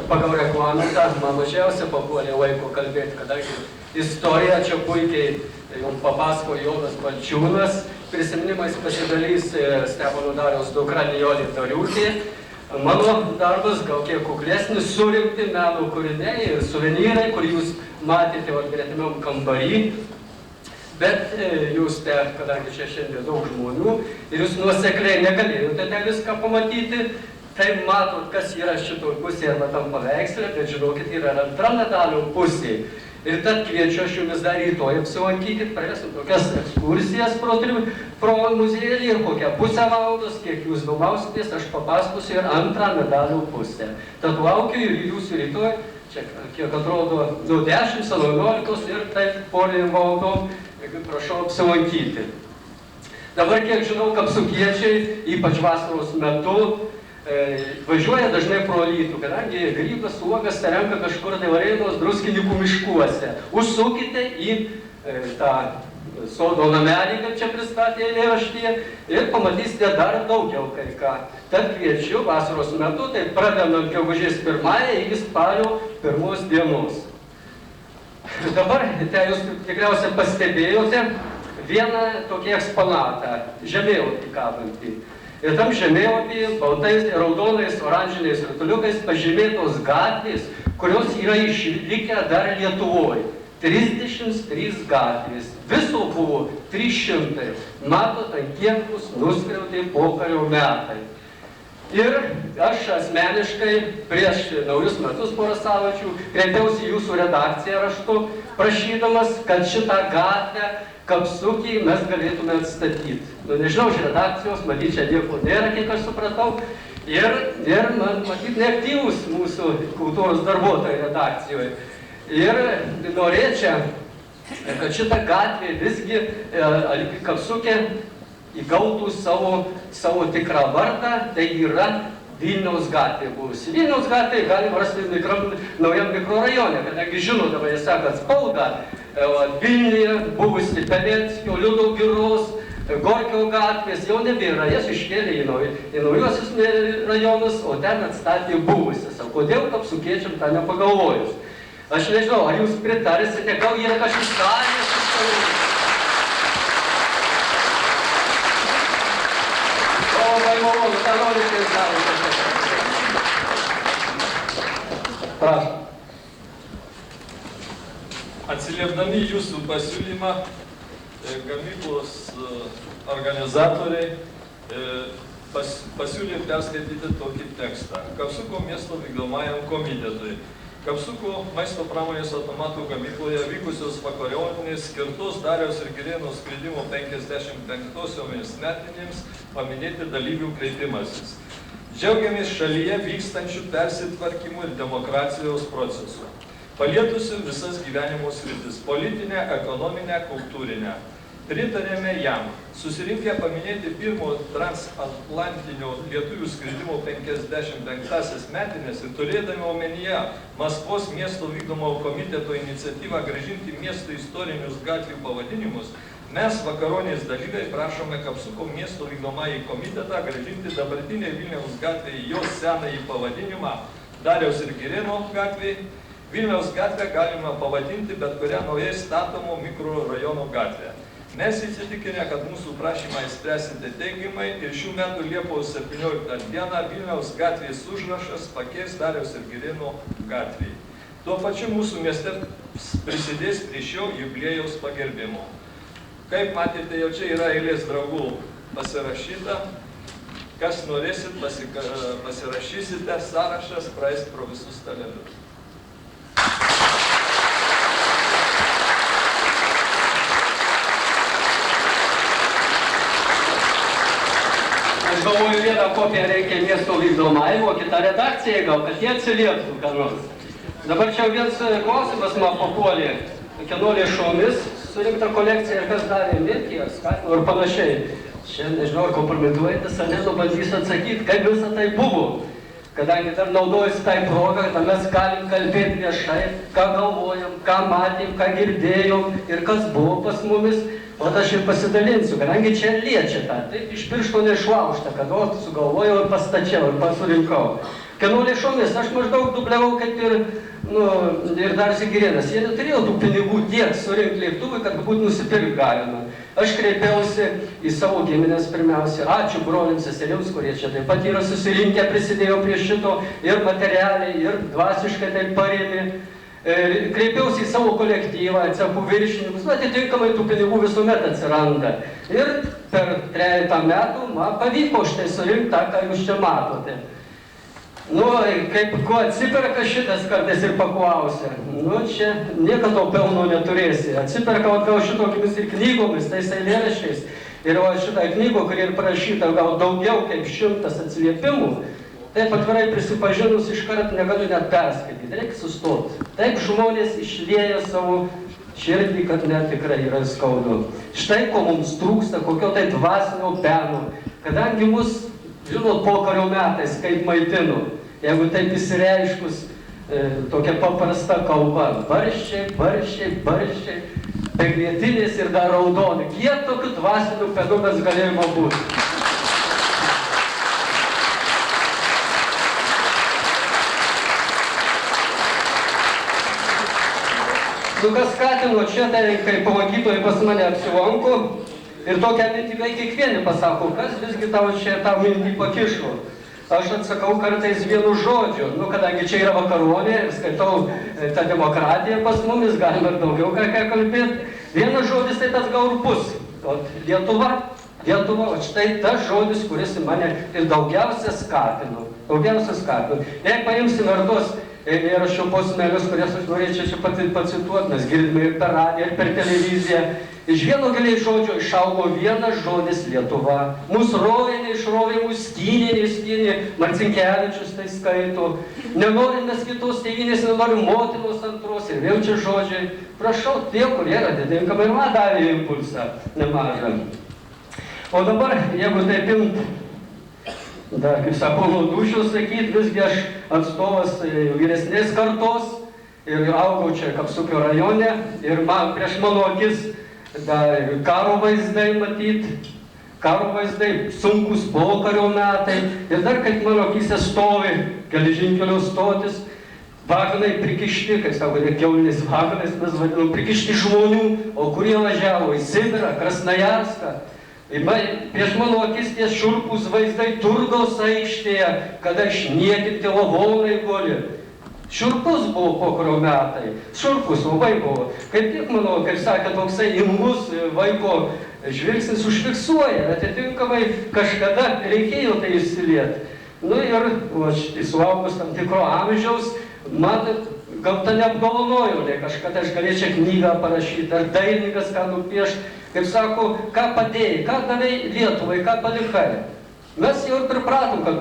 pagal reglamentą man mažiausia papuolė laiko kalbėti, kadangi istoriją čia puikiai jums papasako Jonas Balčiūnas, prisiminimais pasidalys Stepono Dariaus dukra Nijolė Dariūtė. Mano darbas gal kiek kuklesnis, surinkti meno kūriniai ir suvenyrai, kur jūs matėte gretimiam kambarį. Bet jūs, kadangi čia šiandien daug žmonių ir jūs nuosekliai negalėjote ten viską pamatyti, tai matot, kas yra šitoj pusėje arba tam paveikslė, bet žinokit, yra antra medalio pusė. Ir tad kviečiu aš jumis dar rytoj apsilankykit, praėsim tokias ekskursijas pro muziejį ir kokią pusę valandos, kiek jūs numausitės, aš papasakosiu ir antrą medalio pusę. Tad laukiu ir jūsų rytoj, čia kiek atrodo, nuo 10, 11 ir taip porą valandom, prašau apsilankyti. Dabar, kiek žinau, kapsukiečiai, ypač vasaros metu, važiuoja dažnai pro Alytų, kadangi grybas, uogas renka kažkur tai Varėnos Druskininkų miškuose. Užsukite į tą sodo namelį, kaip čia pristatė eilėraštyje, ir pamatysite dar daugiau kai ką. Tad kviečiu vasaros metu, tai pradedant gegužės 1 iki spalio 1 dienos. Dabar, tai jūs tikriausiai pastebėjote vieną tokį eksponatą, žemėlapį kabantį. Ir tam žemėlapyje baltais, raudonais, oranžiniais rutuliukais pažymėtos gatvės, kurios yra išlikę dar Lietuvoje. 33 gatvės. Viso buvo 300. Matot, ant kiek bus nuskriauti pokario metai. Ir aš asmeniškai prieš naujus metus porą savaičių kreipiausi jūsų redakciją raštu, prašydamas, kad šitą gatvę Kapsukį mes galėtume atstatyti. Nu, nežinau, iš redakcijos, matyt, čia nieko nėra, kiek aš supratau. Ir matyt, neaktyvus mūsų kultūros darbuotojai redakcijoje. Ir norėčiau, kad šitą gatvę visgi Kapsukė įgautų savo tikrą vardą, tai yra Vilniaus gatvė buvusi. Vilniaus gatvė galima rasti naujam mikrorajone, kadangi žinodama, jie sako, spaudą Vilniuje buvusi Peleckio, Liudo Giros, Gorkio gatvės jau nebėra, jas iškėlė į naujosius rajonus, o ten atstatė buvusias. O kodėl kapsukiečiam tą nepagalvojus? Aš nežinau, ar jūs pritarsite, gal yra kažkas galės iškalūs. Labai malonu, ką norite jūs darote. Prašom. Atsiliepdami jūsų pasiūlymą, gamyklos organizatoriai pasiūlė perskaityti tokį tekstą. Kapsuko miesto vykdomajam komitetui. Kapsuko maisto pramonės automatų gamykloje vykusios vakarioninės skirtos Dariaus ir Girėno skridimo 55-osiomis metinėms paminėti dalyvių kreipimasis. Džiaugiamės šalyje vykstančių persitvarkymų ir demokratijos procesų, palietusių visas gyvenimo sritis – politinę, ekonominę, kultūrinę. Pritarėme jam, susirinkę paminėti pirmo transatlantinio lietuvių skridimo 55-asias metinės ir turėdami omenyje Maskvos miesto vykdomo komiteto iniciatyvą grąžinti miesto istorinius gatvių pavadinimus, mes vakaronės dalyviai prašome Kapsuko miesto vykdomąjį komitetą grąžinti dabartinę Vilniaus gatvę į jos senąjį pavadinimą Dariaus ir Girėno gatvė. Vilniaus gatvę galima pavadinti bet kurią naujai statomo mikrorajono gatvę. Mes įsitikinę, kad mūsų prašymą įspręsite teigiamai ir šių metų Liepos 17 dieną Vilniaus gatvės užrašas pakeis Dariaus ir Girėno gatvėje. Tuo pačiu mūsų mieste prisidės prie šio jubiliejaus pagerbimo. Kaip matėte, jau čia yra eilės draugų pasirašyta. Kas norėsit, pasirašysite, sąrašas praeis pro visus stalelius. Aš galvoju, vieną kopiją reikia miesto vykdomajam, o kitą redakcijai gal, kad jie atsilieptų ką nors. Dabar čia vienas klausimas man papuolė, kieno lėšomis surinkta kolekcija ir kas davė mirtį, ar skatino ir panašiai. Čia nežinau, ar kompromituojantis, ar ne, bandysiu atsakyti, kaip visą tai buvo. Kadangi dar naudojasi tai progą, kad mes galim kalbėti viešai, ką galvojam, ką matėm, ką girdėjom ir kas buvo pas mumis. O aš ir pasidalinsiu, kadangi čia liečia tą, taip iš piršto neišlaužta, kad sugalvojau ir pastačiau ir pasurinkau. Kieno lėšomis, aš maždaug dubliavau kaip ir dar Zigirinas. Jie neturėjo tų pinigų tiek surinkti lėktuvui, kad būtų nusipirkti galima. Aš kreipiausi į savo giminės pirmiausia. Ačiū broliams seserims, kurie čia taip pat yra susirinkę, prisidėjo prie šito ir materialiai, ir dvasiškai taip parėmė. Kreipiausi į savo kolektyvą, cechų viršininkus, atitinkamai tų pinigų visuomet atsiranda. Ir per 3 metų man pavyko štai surinkti tą, ką jūs čia matote. Kaip ko atsiperka šitas kartais ir paklausia. Čia niekada pelno neturėsi. Atsiperka gal šitokiamis ir knygomis, tais eilėraščiais. Ir šitą knygą, kuri ir parašyta gal daugiau kaip 100 atsiliepimų, taip atvirai prisipažinus iškart negaliu net perskaityti. Reikia sustoti. Taip žmonės išlieja savo širdį, kad net tikrai yra skaudu. Štai ko mums trūksta, kokio tai dvasinio peno. Kadangi mus, žinot, pokario metais kaip maitino, jeigu taip įsireiškus tokia paprasta kalba, barščiai, barščiai, barščiai, beglietinės ir dar raudoni. Kiek tokių dvasinių penų mes galėjome būti? Kas skatino čia, tai kai pamatytojai pas mane apsilanko ir tokią mintį beveik kiekvieni pasako, kas visgi tau čia tą mintį pakišo. Aš atsakau kartais vienu žodžiu, kadangi čia yra vakaronė ir skaitau tą demokratiją pas mumis, galima ir daugiau ką kalbėti. Vienas žodis tai tas gal ir bus. Lietuva, štai tas žodis, kuris mane ir daugiausia skatino. Jei paimsime ir tos eilėraščio posmelius, kurias aš norėčiau čia pacituoti, mes girdime ir per radiją, ir per televiziją. Iš vieno giliai žodžio išaugo vienas žodis Lietuva. Mūsų rovė, neišrovė, mūsų skynė, Marcinkevičius tai skaito. Nenorim mes kitos tėvynės, nenorim motinos antros ir vėl čia žodžiai. Prašau, tie, kurie atitinkamai ir man davė impulsą nemažą. O dabar, jeigu taip imt, dar, kaip sako, nuo dušių sakyti, visgi aš atstovas vyresnės kartos ir augau čia Kapsuko rajone ir prieš mano akis karo vaizdai matyti, sunkus pokario metai ir dar kaip mano akise stovi geležinkelio stotis, vagonai prikišti, kaip sako, kiaulinis vagonais mes vadinam, prikišti žmonių, o kurie važiavo į Sibirą, Krasnojarską. Prieš mano akis tie šiurpūs vaizdai Turgaus aikštėje, kada išniekinti lavonai guli. Šiurpus buvo pokario metai, šiurpus labai buvo. Kaip tik, manau, kaip sakė, toksai imlus vaiko žvilgsnis užfiksuoja, atitinkamai kažkada reikėjo tai įsilieti. Ir suaugus tam tikro amžiaus, man gamta neapdovanojo, kažkada aš galėčiau knygą parašyti, ar dailininkas ką nupiešti. Kaip sako, ką padėjai, ką davei Lietuvai, ką palikai. Mes jau ir pripratom, kad